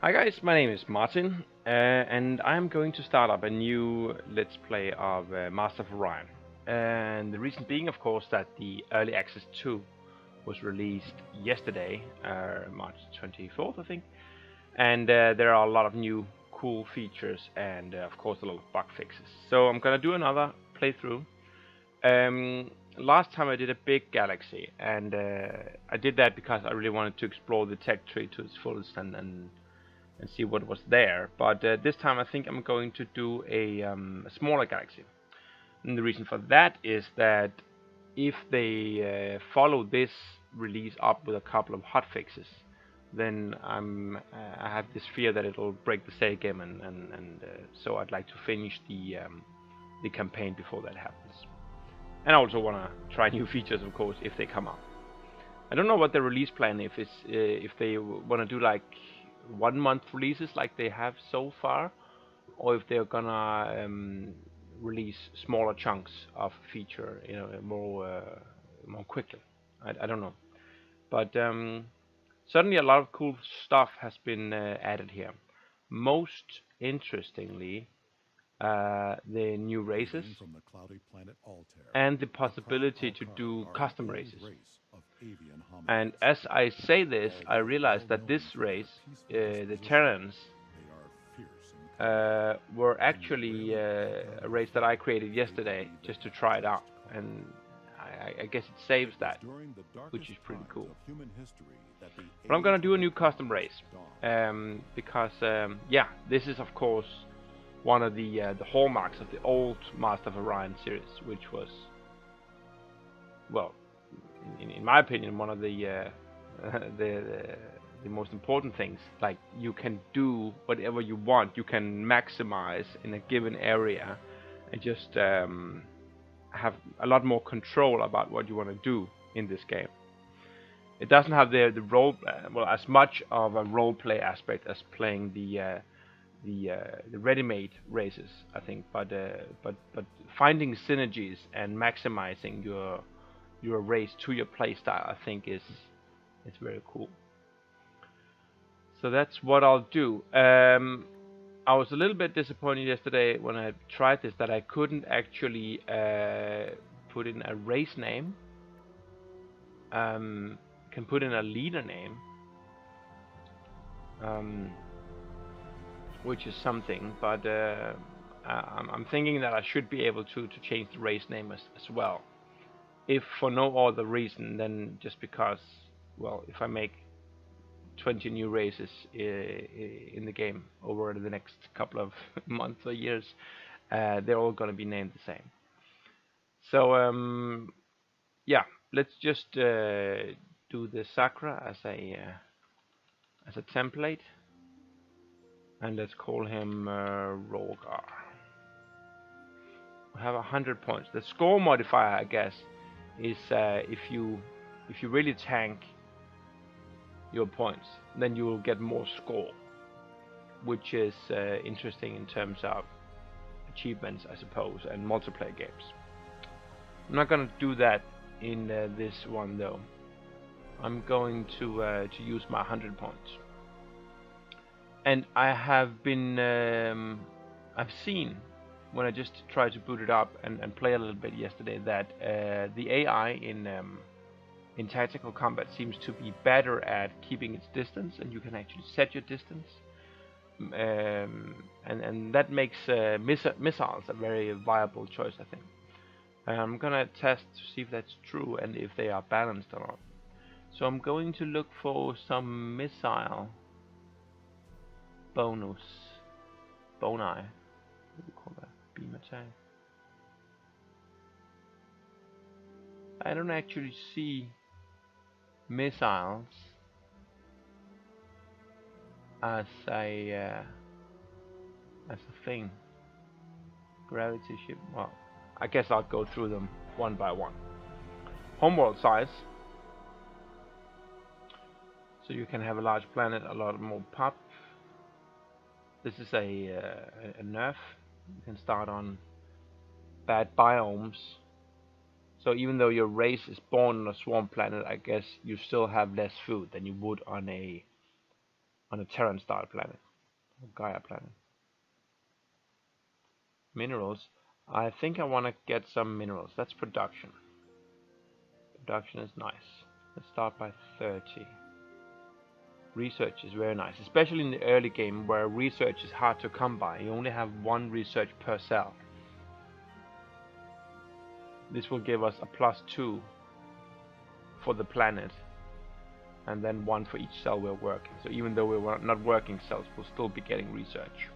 Hi guys, my name is Martin, and I'm going to start up a new Let's Play of Master of Orion. And the reason being, of course, that the Early Access 2 was released yesterday, March 24th, I think. And there are a lot of new cool features and, of course, a lot of bug fixes. So I'm gonna do another playthrough. Last time I did a big galaxy, and I did that because I really wanted to explore the tech tree to its fullest and see what was there. But this time I think I'm going to do a smaller galaxy. And the reason for that is that if they follow this release up with a couple of hotfixes, then I have this fear that it'll break the save game, and so I'd like to finish the campaign before that happens. And I also want to try new features, of course, if they come up. I don't know what the release plan is, if they want to do like 1 month releases like they have so far, or if they're gonna release smaller chunks of feature, more quickly. I don't know, but certainly a lot of cool stuff has been added here. Most interestingly, the new races and the possibility to do custom races. And as I say this, I realize that this race, the Terrans, were actually a race that I created yesterday just to try it out, and I guess it saves that, which is pretty cool. But I'm gonna do a new custom race, because yeah, this is of course one of the hallmarks of the old Master of Orion series, which was, well, in my opinion, one of the the most important things. Like, you can do whatever you want, you can maximize in a given area, and just have a lot more control about what you want to do in this game. It doesn't have the role, well, as much of a role play aspect as playing the ready-made races, I think, but finding synergies and maximizing your race to your playstyle, I think is very cool. So that's what I'll do. I was a little bit disappointed yesterday when I tried this that I couldn't actually put in a race name. Can put in a leader name, which is something, but I'm thinking that I should be able to change the race name as well, if for no other reason than just because, well, if I make 20 new races in the game over the next couple of months or years, they're all going to be named the same. So yeah, let's just do the Sakra as a template, and let's call him Rogar. We have 100 points. The score modifier, I guess, is if you really tank your points, then you will get more score, which is interesting in terms of achievements, I suppose, and multiplayer games. I'm not going to do that in this one though. I'm going to use my 100 points, and I have been I've seen, when I just tried to boot it up and play a little bit yesterday, that the AI in tactical combat seems to be better at keeping its distance, and you can actually set your distance, and that makes missiles a very viable choice, I think. I'm gonna test to see if that's true and if they are balanced or not. So I'm going to look for some missile boni. What do you call that? Beam attack. I don't actually see missiles as a thing. Gravity ship. Well, I guess I'll go through them one by one. Homeworld size. So you can have a large planet, a lot more pop. This is a nerf. You can start on bad biomes. So even though your race is born on a swarm planet, I guess you still have less food than you would on a on a Terran-style planet, or Gaia planet. Minerals. I think I want to get some minerals. That's production. Production is nice. Let's start by 30. Research is very nice, especially in the early game where research is hard to come by. You only have one research per cell. This will give us a +2 for the planet, and then 1 for each cell we're working. So even though we're not working cells, we'll still be getting research.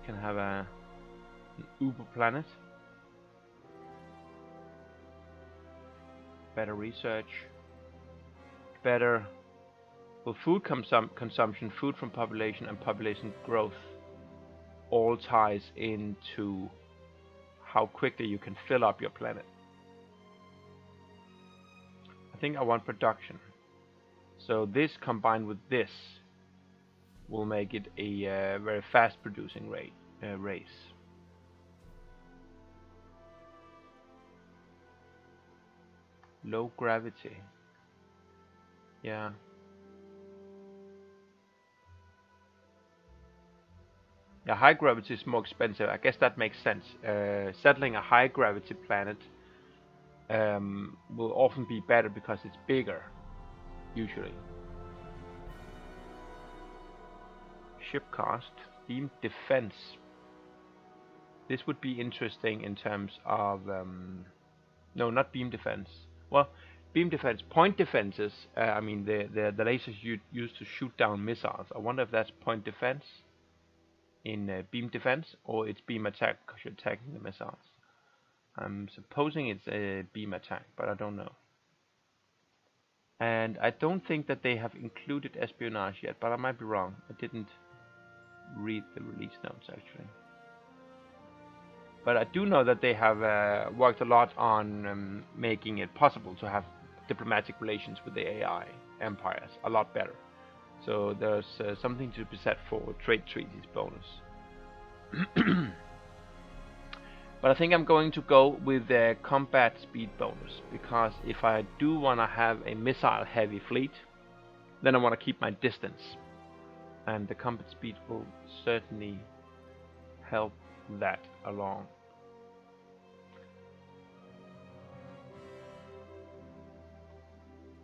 Can have an uber planet. Better research. Better food consumption, food from population, and population growth all ties into how quickly you can fill up your planet. I think I want production. So this combined with this will make it a very fast producing race. Low gravity. Yeah. Yeah, high gravity is more expensive. I guess that makes sense. Settling a high gravity planet will often be better because it's bigger, usually. Ship cost, beam defense. This would be interesting in terms of no, not beam defense. Well, beam defense, point defenses. I mean the lasers you use to shoot down missiles. I wonder if that's point defense in beam defense, or it's beam attack because you're attacking the missiles. I'm supposing it's a beam attack, but I don't know. And I don't think that they have included espionage yet, but I might be wrong. I didn't read the release notes actually. But I do know that they have worked a lot on making it possible to have diplomatic relations with the AI empires a lot better. So there's something to be said for trade treaties bonus. But I think I'm going to go with the combat speed bonus, because if I do want to have a missile heavy fleet, then I want to keep my distance, and the combat speed will certainly help that along.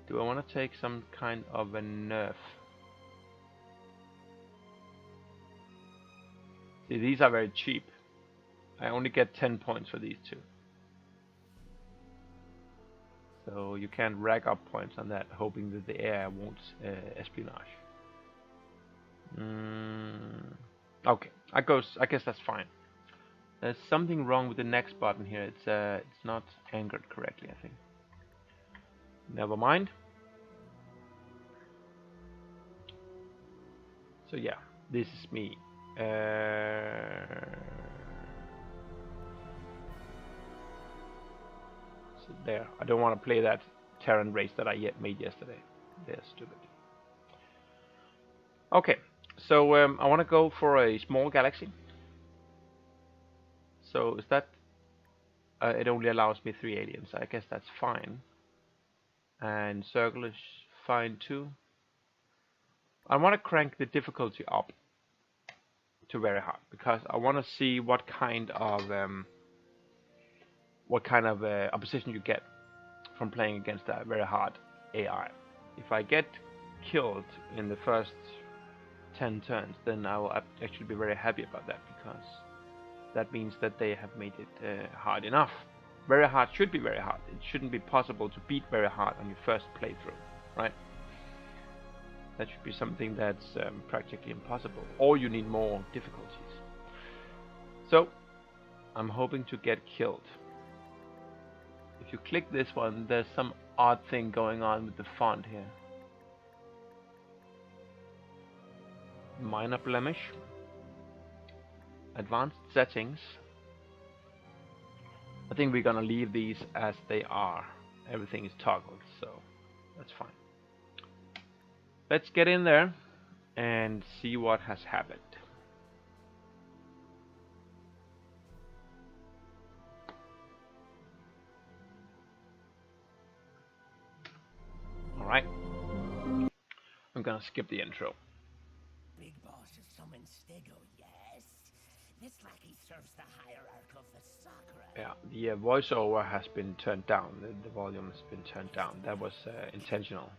Do I want to take some kind of a nerf? See, these are very cheap. I only get 10 points for these two. So you can't rack up points on that, hoping that the AI won't espionage. Okay, I guess that's fine. There's something wrong with the next button here. It's not anchored correctly, I think. Never mind. So yeah, this is me. So there, I don't want to play that Terran race that I made yesterday. They're stupid. Okay, so I want to go for a small galaxy. So is that it only allows me 3 aliens? I guess that's fine. And circle is fine too. I want to crank the difficulty up to very hard, because I want to see what kind of opposition you get from playing against a very hard AI. If I get killed in the first 10 turns, then I will actually be very happy about that, because that means that they have made it hard enough. Very hard should be very hard. It shouldn't be possible to beat very hard on your first playthrough, right? That should be something that's practically impossible, or you need more difficulties. So I'm hoping to get killed. If you click this one, there's some odd thing going on with the font here. Minor blemish. Advanced settings. I think we're gonna leave these as they are. Everything is toggled, so that's fine. Let's get in there and see what has happened. Alright, I'm gonna skip the intro. Big boss is summoned Stego, yes? This lackey serves the hierarch of the Sakura. Yeah, the voiceover has been turned down. The volume has been turned down. That was intentional.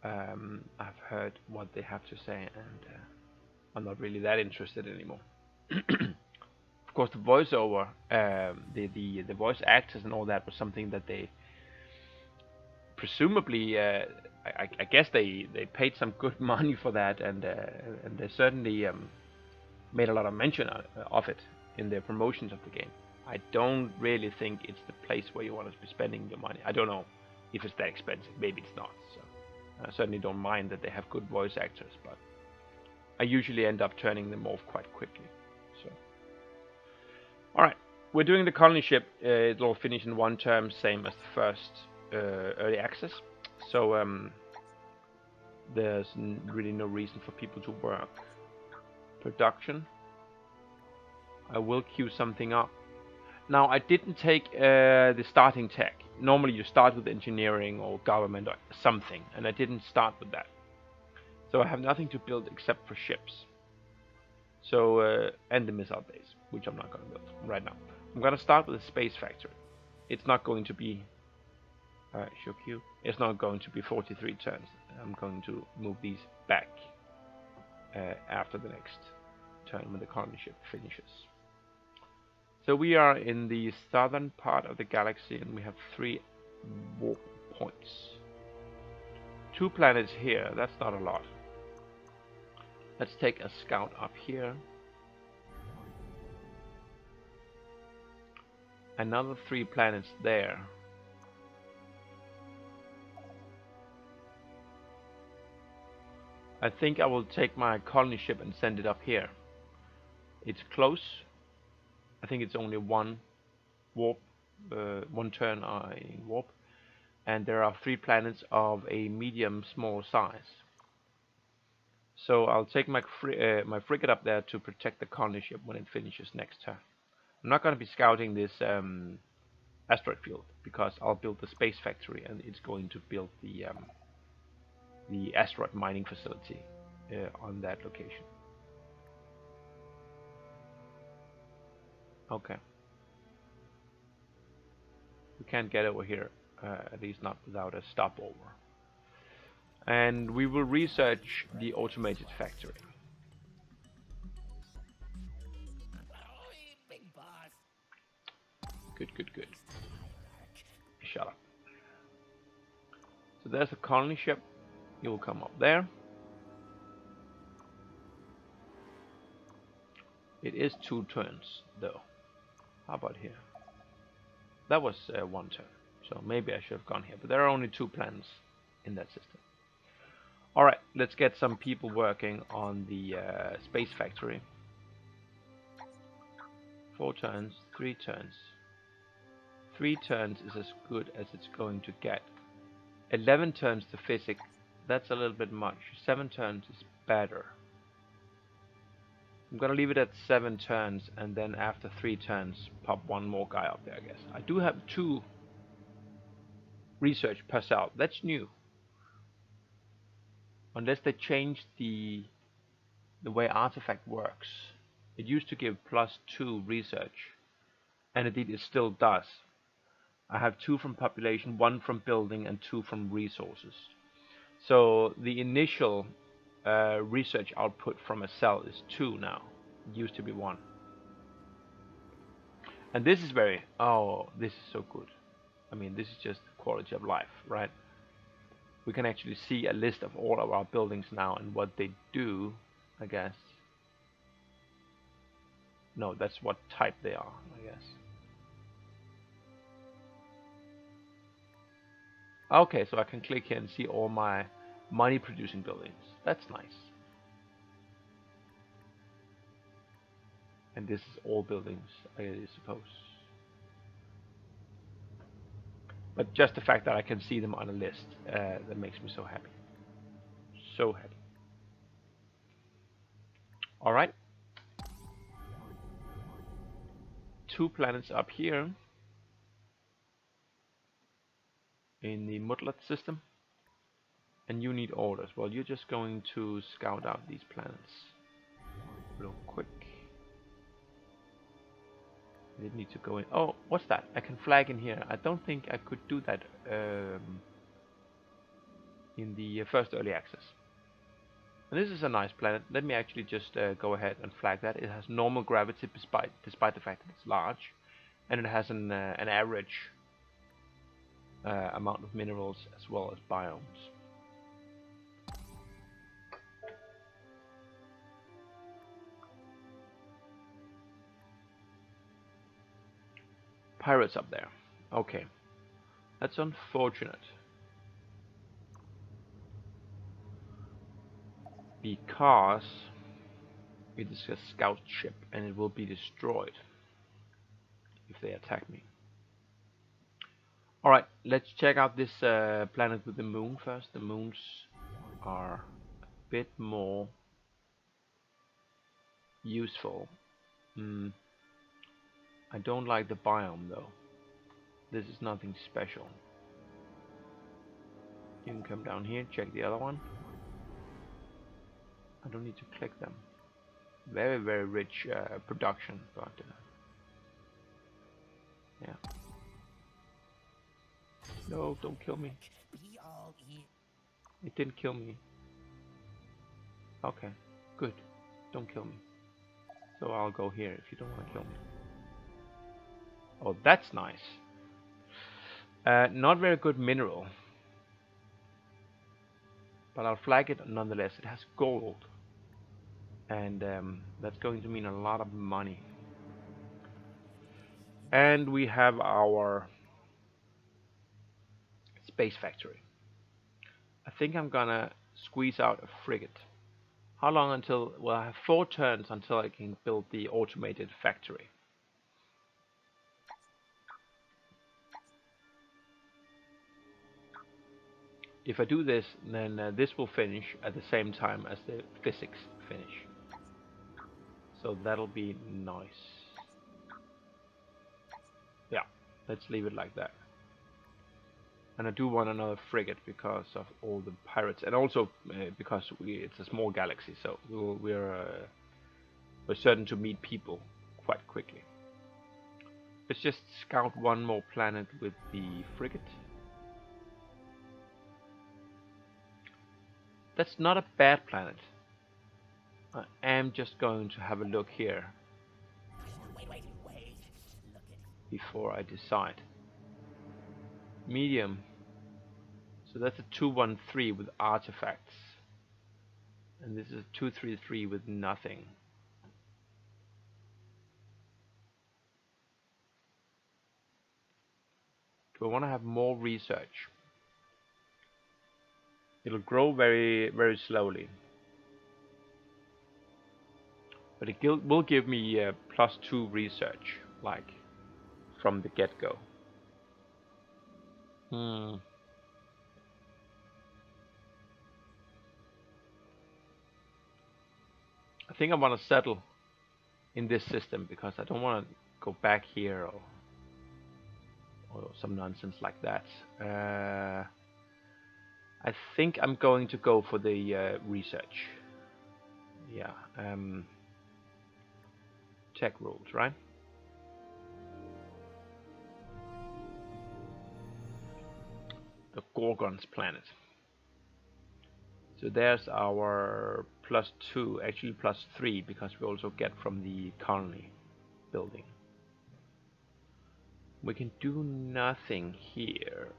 I've heard what they have to say, and I'm not really that interested anymore. Of course, the voiceover, the voice actors and all that was something that they presumably, I guess they paid some good money for that, and they certainly made a lot of mention of it in their promotions of the game. I don't really think it's the place where you want to be spending your money. I don't know if it's that expensive. Maybe it's not. So I certainly don't mind that they have good voice actors, but I usually end up turning them off quite quickly. So, all right, we're doing the colony ship. It'll finish in one term, same as the first early access. So there's really no reason for people to work. Production. I will queue something up. Now, I didn't take the starting tech. Normally you start with engineering or government or something, and I didn't start with that. So I have nothing to build except for ships. So, and the missile base, which I'm not going to build right now. I'm going to start with a space factory. It's not going to be... show queue. It's not going to be 43 turns. I'm going to move these back after the next turn when the colony ship finishes. So we are in the southern part of the galaxy, and we have 3 warp points. 2 planets here, that's not a lot. Let's take a scout up here. Another 3 planets there. I think I will take my colony ship and send it up here. It's close. I think it's only 1 warp, 1 turn in warp, and there are 3 planets of a medium small size. So I'll take my frigate up there to protect the colony ship when it finishes next turn. I'm not going to be scouting this asteroid field because I'll build the space factory, and it's going to build the asteroid mining facility on that location. Okay. We can't get over here, at least not without a stopover. And we will research the automated factory. Big boss. Good, good, good. Shut up. So there's a colony ship. You'll come up there. It is 2 turns, though. How about here? That was 1 turn, so maybe I should have gone here. But there are only 2 planets in that system. Alright, let's get some people working on the space factory. 4 turns, 3 turns. 3 turns is as good as it's going to get. 11 turns to physics, that's a little bit much. 7 turns is better. I'm gonna leave it at 7 turns, and then after 3 turns, pop 1 more guy up there, I guess. I do have 2 research per cell. That's new. Unless they changed the way artifact works. It used to give +2 research, and indeed it still does. I have 2 from population, 1 from building, and 2 from resources. So the initial research output from a cell is 2 now. It used to be 1. And this is very... oh, this is so good. I mean, this is just quality of life, right? We can actually see a list of all of our buildings now and what they do, I guess. No, that's what type they are, I guess. Okay, so I can click here and see all my money producing buildings. That's nice. And this is all buildings, I suppose. But just the fact that I can see them on a list, that makes me so happy. So happy. Alright. 2 planets up here in the Mutlat system. And you need orders. Well, you're just going to scout out these planets real quick. I didn't need to go in. Oh, what's that? I can flag in here. I don't think I could do that in the first early access. And this is a nice planet. Let me actually just go ahead and flag that. It has normal gravity despite the fact that it's large. And it has an average amount of minerals as well as biomes. Pirates up there. Okay. That's unfortunate. Because it is a scout ship and it will be destroyed if they attack me. Alright, let's check out this planet with the moon first. The moons are a bit more useful. I don't like the biome though. This is nothing special. You can come down here, check the other one. I don't need to click them. Very, very rich production, but yeah. No, don't kill me. It didn't kill me. Okay, good. Don't kill me. So I'll go here if you don't want to kill me. Oh, that's nice. Not very good mineral. But I'll flag it nonetheless. It has gold. And that's going to mean a lot of money. And we have our space factory. I think I'm gonna squeeze out a frigate. How long until... Well, I have 4 turns until I can build the automated factory. If I do this, then this will finish at the same time as the physics finish. So that'll be nice. Yeah, let's leave it like that. And I do want another frigate because of all the pirates, and also because it's a small galaxy, so we're certain to meet people quite quickly. Let's just scout one more planet with the frigate. That's not a bad planet. I am just going to have a look here Wait. Look at before I decide. Medium. So that's a 213 with artifacts. And this is a 233 with nothing. Do I want to have more research? It'll grow very, very slowly. But it will give me +2 research, like, from the get-go. I think I want to settle in this system because I don't want to go back here or some nonsense like that. I think I'm going to go for the research. Yeah. Tech rules, right? The Gorgon's planet. So there's our +2, actually +3, because we also get from the colony building. We can do nothing here.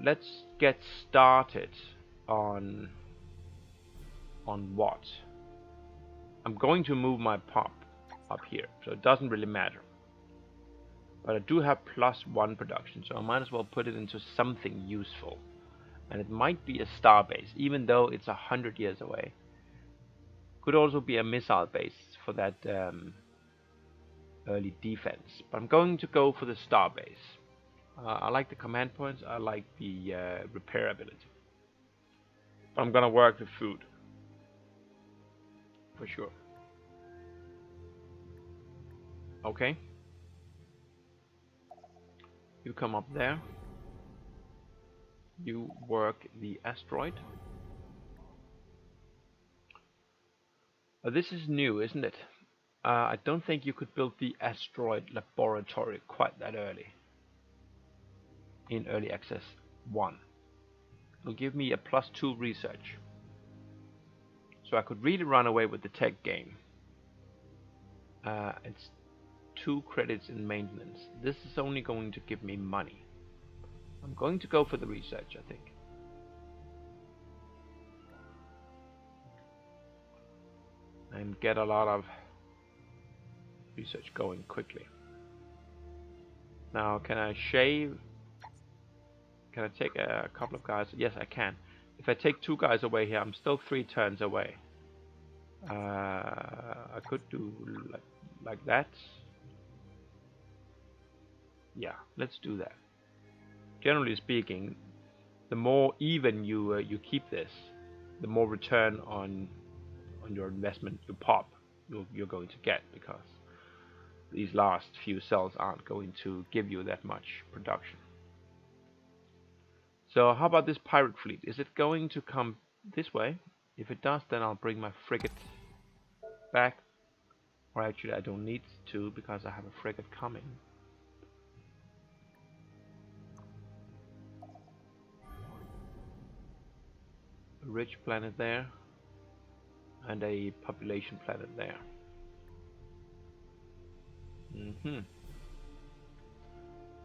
Let's get started on what? I'm going to move my pop up here, so it doesn't really matter. But I do have +1 production, so I might as well put it into something useful. And it might be a star base, even though it's 100 years away. Could also be a missile base for that early defense. But I'm going to go for the star base. I like the command points, I like the repair ability. But I'm gonna work the food. For sure. Okay. You come up there. You work the asteroid. This is new, isn't it? I don't think you could build the asteroid laboratory quite that early. In early access 1. It'll give me a +2 research. So I could really run away with the tech game. It's 2 credits in maintenance. This is only going to give me money. I'm going to go for the research, I think. And get a lot of research going quickly. Now, can I shave? Can I take a couple of guys? Yes, I can. If I take 2 guys away here, I'm still 3 turns away. I could do like that. Yeah, let's do that. Generally speaking, the more even you keep this, the more return on your investment you're going to get, because these last few cells aren't going to give you that much production. So how about this pirate fleet? Is it going to come this way? If it does, then I'll bring my frigate back. Or actually I don't need to, because I have a frigate coming. A rich planet there. And a population planet there.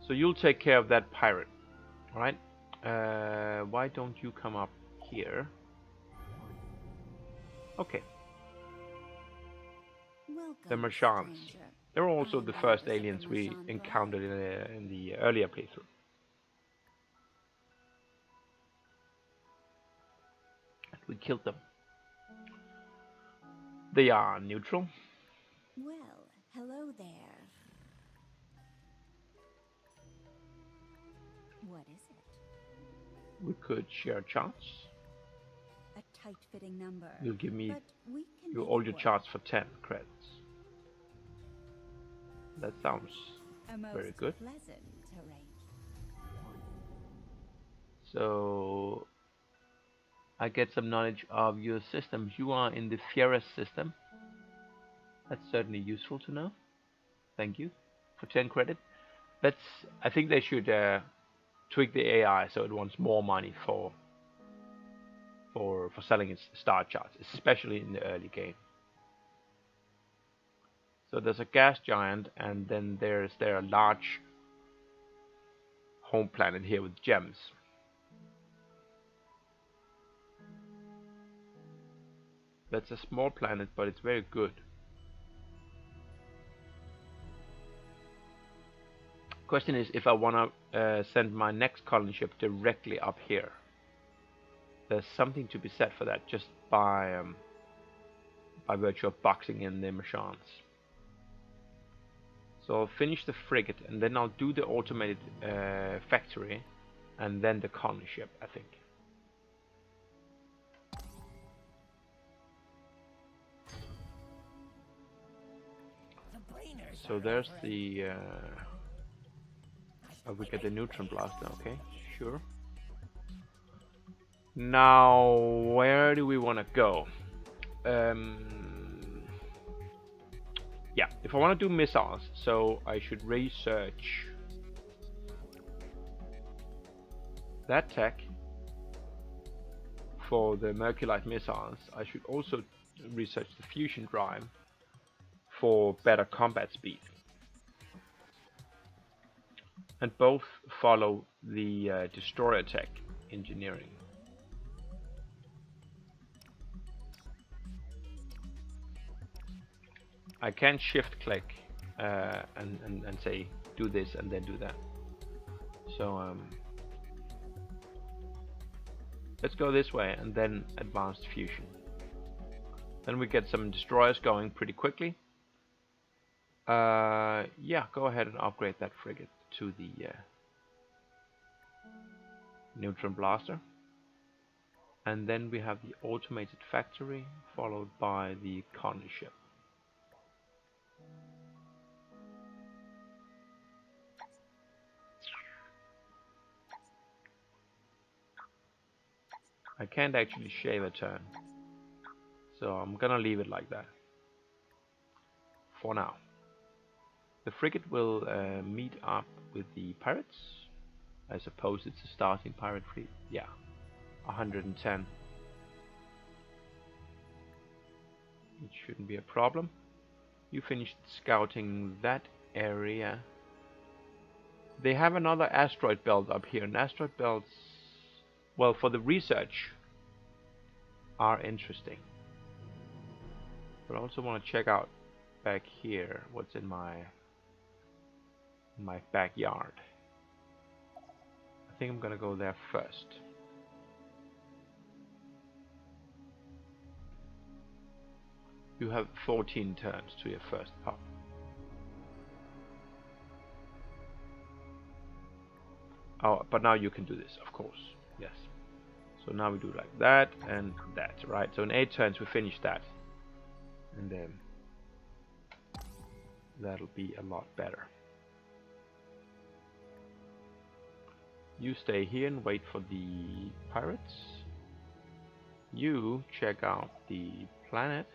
So you'll take care of that pirate. Alright? Why don't you come up here? Okay. The Martians. They're also the first aliens we encountered in the earlier playthrough. And we killed them. They are neutral. Well, hello there. What is it? We could share charts. A tight-fitting number. You'll give me all your charts for 10 credits. That sounds very good. Pleasant arrangement. So I get some knowledge of your systems. You are in the Fieras system. That's certainly useful to know. Thank you for 10 credit. I think they should tweak the AI so it wants more money for selling its star charts, especially in the early game. So there's a gas giant, and then there's a large home planet here with gems. That's a small planet, but it's very good. Question is if I want to send my next colony ship directly up here. There's something to be said for that, just by virtue of boxing in the Martians. So I'll finish the frigate, and then I'll do the automated factory, and then the colony ship, I think. So there's the we get the neutron blaster. Okay, sure. Now where do we want to go? Yeah, if I want to do missiles, so I should research that tech for the Merculite missiles. I should also research the fusion drive for better combat speed. And both follow the destroyer tech engineering. I can shift click and say do this and then do that. So let's go this way and then advanced fusion. Then we get some destroyers going pretty quickly. Yeah, go ahead and upgrade that frigate to the neutron blaster. And then we have the automated factory followed by the colony ship. I can't actually shave a turn. So I'm gonna leave it like that. For now. The frigate will meet up with the pirates. I suppose it's a starting pirate fleet. Yeah. 110. It shouldn't be a problem. You finished scouting that area. They have another asteroid belt up here. And asteroid belts, well, for the research, are interesting. But I also want to check out back here what's in my backyard. I think I'm gonna go there first. You have 14 turns to your first pop. Oh, but now you can do this, of course. Yes. So now we do like that and that, right? So in 8 turns we finish that. And then that'll be a lot better. You stay here and wait for the pirates. You check out the planet.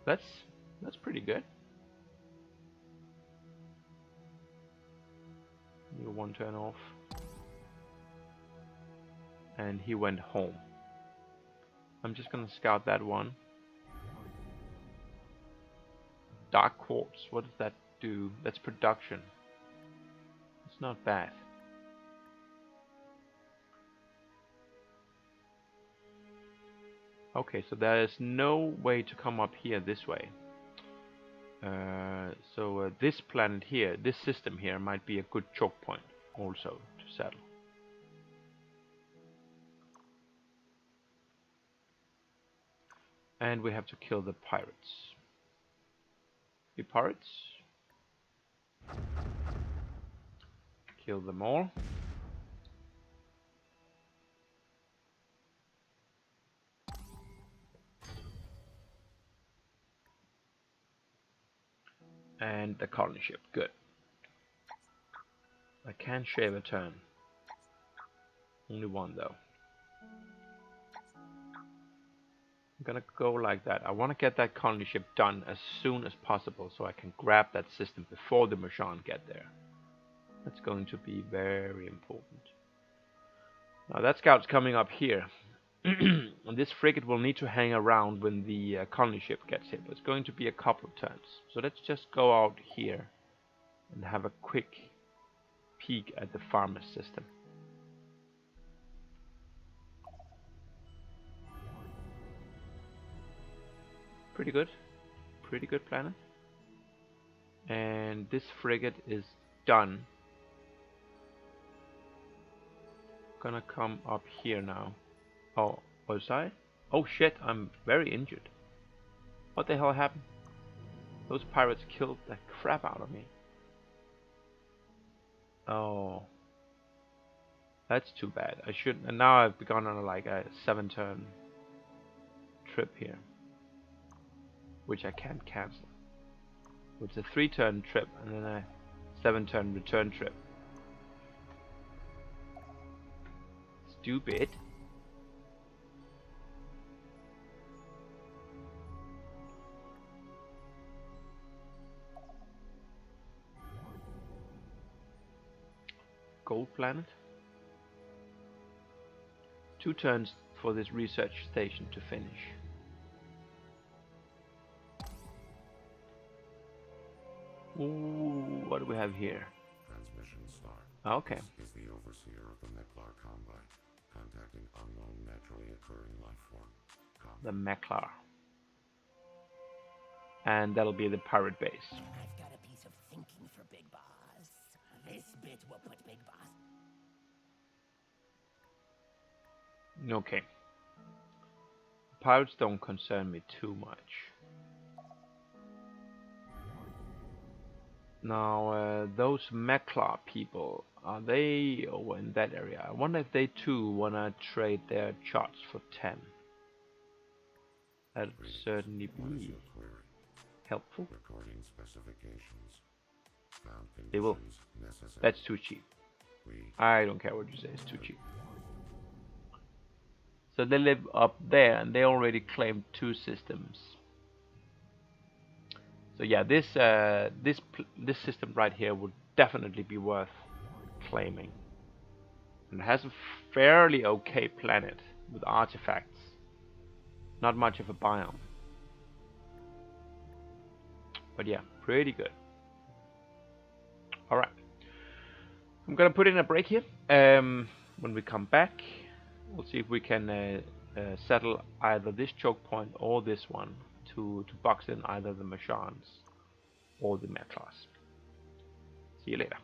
That's pretty good. You're 1 turn off. And he went home. I'm just gonna scout that one. Dark quartz, what does that do? That's production. It's not bad. Okay, so there is no way to come up here this way. So this planet here, this system here, might be a good choke point also to settle. And we have to kill the pirates. The pirates. Kill them all. And the colony ship, good. I can shave a turn. Only 1 though. I'm gonna go like that. I want to get that colony ship done as soon as possible so I can grab that system before the Marchand get there. That's going to be very important. Now that scout's coming up here. And this frigate will need to hang around when the colony ship gets here. But it's going to be a couple of turns. So let's just go out here and have a quick peek at the farmer system. Pretty good. Pretty good planet. And this frigate is done. Gonna come up here now. Oh, was I? Oh shit, I'm very injured. What the hell happened? Those pirates killed the crap out of me. Oh. That's too bad. I shouldn't. And now I've gone on like a 7-turn trip here. Which I can't cancel. It's a 3-turn trip and then a 7-turn return trip. Stupid. Gold planet. 2 turns for this research station to finish. Ooh, what do we have here? Transmission start. Okay. Is the overseer of the Meklar Combine contacting unknown naturally occurring life form. The Meklar. And that'll be the pirate base. I've got a piece of thinking for Big Boss. This bit will put Big Boss. Okay. Pirates don't concern me too much. Now, those Meklar people, are they over in that area? I wonder if they too wanna trade their charts for 10. That'd certainly be helpful. Recording specifications. Found They will. conditions necessary. That's too cheap. We I don't care what you say, it's too cheap. So they live up there, and they already claimed 2 systems. So yeah, this system right here would definitely be worth claiming. And it has a fairly okay planet with artifacts. Not much of a biome. But yeah, pretty good. Alright. I'm gonna put in a break here. When we come back, we'll see if we can settle either this choke point or this one to box in either the Machans or the Metlas. See you later.